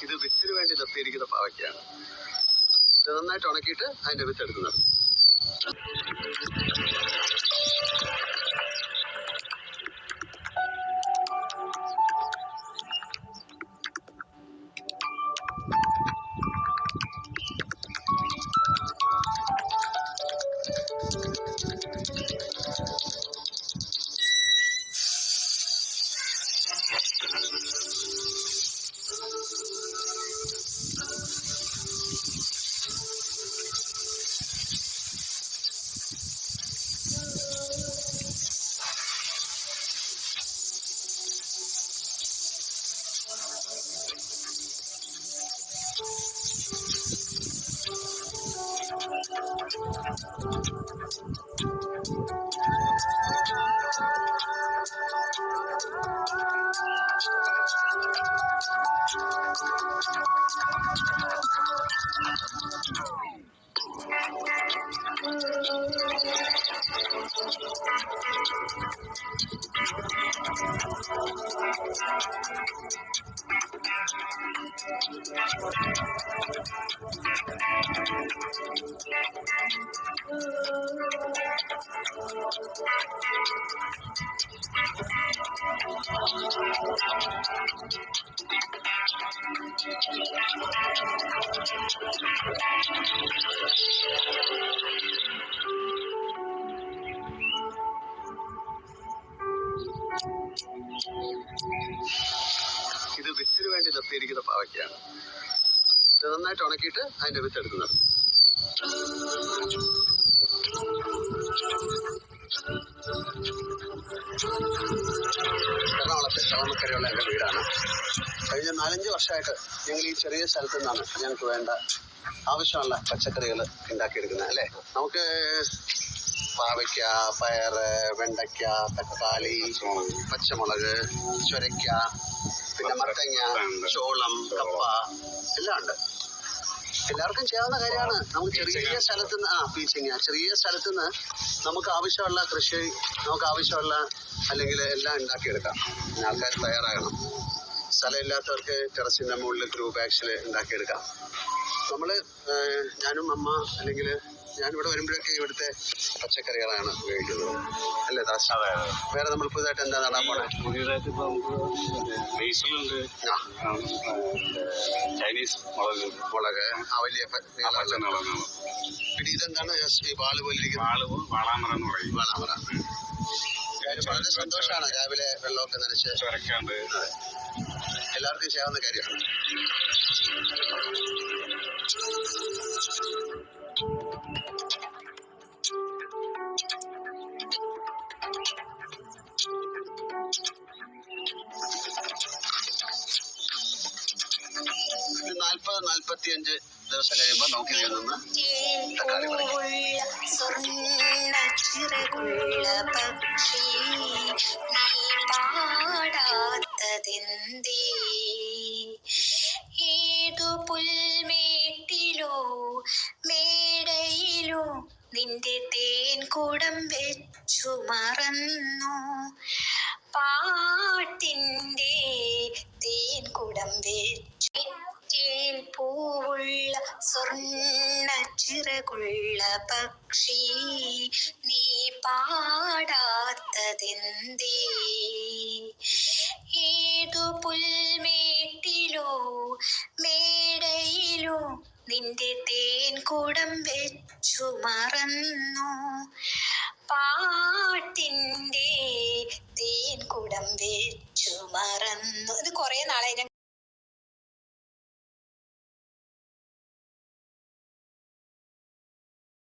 ഇത് വിത്തിന് വേണ്ടി നിർത്തിയിരിക്കുന്ന പാവയ്ക്കാണ്. ഇത് നന്നായിട്ട് ഉണക്കിയിട്ട് അതിന്റെ വിത്ത് എടുക്കുന്നത്. ഇത് വിത്തിന് വേണ്ടി നിർത്തിയിരിക്കുന്ന പാവയ്ക്കാണ്. ഇത് നന്നായിട്ട് ഉണക്കിയിട്ട് അതിന്റെ വിത്ത് എടുക്കുന്നത്. എറണാകുളത്തെ ചവമക്കരയുള്ള എൻ്റെ വീടാണ്. കഴിഞ്ഞ 4-5 വർഷമായിട്ട് ഞങ്ങൾ ഈ ചെറിയ സ്ഥലത്തു നിന്നാണ് ഞങ്ങൾക്ക് വേണ്ട ആവശ്യമുള്ള പച്ചക്കറികൾ ഉണ്ടാക്കിയെടുക്കുന്നത്. അല്ലേ, നമുക്ക് പാവയ്ക്ക, പയറ്, വെണ്ടയ്ക്ക, തക്കാളി, പച്ചമുളക്, ചുരയ്ക്ക, പിന്നെ മത്തങ്ങ, ചോളം, കപ്പ എല്ലാം ഉണ്ട്. എല്ലാവർക്കും ചെയ്യാവുന്ന കാര്യമാണ്. നമുക്ക് ചെറിയ സ്ഥലത്ത് നിന്ന് പീച്ചിങ്ങ ചെറിയ സ്ഥലത്ത് നിന്ന് നമുക്ക് ആവശ്യമുള്ള കൃഷി, നമുക്ക് ആവശ്യമുള്ള അല്ലെങ്കിൽ എല്ലാം ഉണ്ടാക്കിയെടുക്കാം. ആൾക്കാർ തയ്യാറാകണം. സ്ഥലമില്ലാത്തവർക്ക് ടെറസിൻ്റെ മുകളിൽ ഗ്രൂ ബാഗ്സിൽ ഉണ്ടാക്കിയെടുക്കാം. ഞാനും അമ്മ അല്ലെങ്കിൽ ഞാനിവിടെ വരുമ്പോഴൊക്കെ ഇവിടുത്തെ പച്ചക്കറികളാണ് ഉപയോഗിക്കുന്നത്. അല്ലേ ദാസ്? വേറെ നമ്മൾ പുതുതായിട്ട് എന്താ നടാൻ പോണേ? പുതിയതായിട്ട് ഇപ്പോൾ നമുക്ക് ബേസിലുണ്ട്, ചൈനീസ് മുളക് വലിയ പച്ചമുളകാണ്. പിന്നെ ഇതെന്താണ് ഈ വാള് പോലെ ഇരിക്കുന്നത്? വാളാമറ എന്ന് പറയും. വാളാമറ. വളരെ സന്തോഷമാണ് രാവിലെ വെള്ളമൊക്കെ നനച്ച് ചുരക്കാണ്ട്. എല്ലാവർക്കും ചെയ്യാവുന്ന കാര്യമാണ്. ഇത് 40-45 ദിവസം കഴിയുമ്പോൾ നമുക്ക് ഇതിൽ നിന്ന് തക്കാളി പറിക്കാം. ഏതു പുൽമേട്ടിലോ മേടയിലോ നിന്റെ തേൻകുടം വെച്ചു മറന്നു, പാട്ടിൻ്റെ തേൻകുടം വെച്ചു. പൂവുള്ള സ്വർണ്ണ ചിറകുള്ള പക്ഷി, നീ പാടാത്തതെന്തേ? ഏതു പുൽമേട്ടിലോ മേടയിലോ നിന്റെ തേൻകുടം വെച്ചു മറന്നു, പാട്ടിൻ്റെ തേൻകുടം വെച്ചു മറന്നു. ഇത് കുറേ നാളായി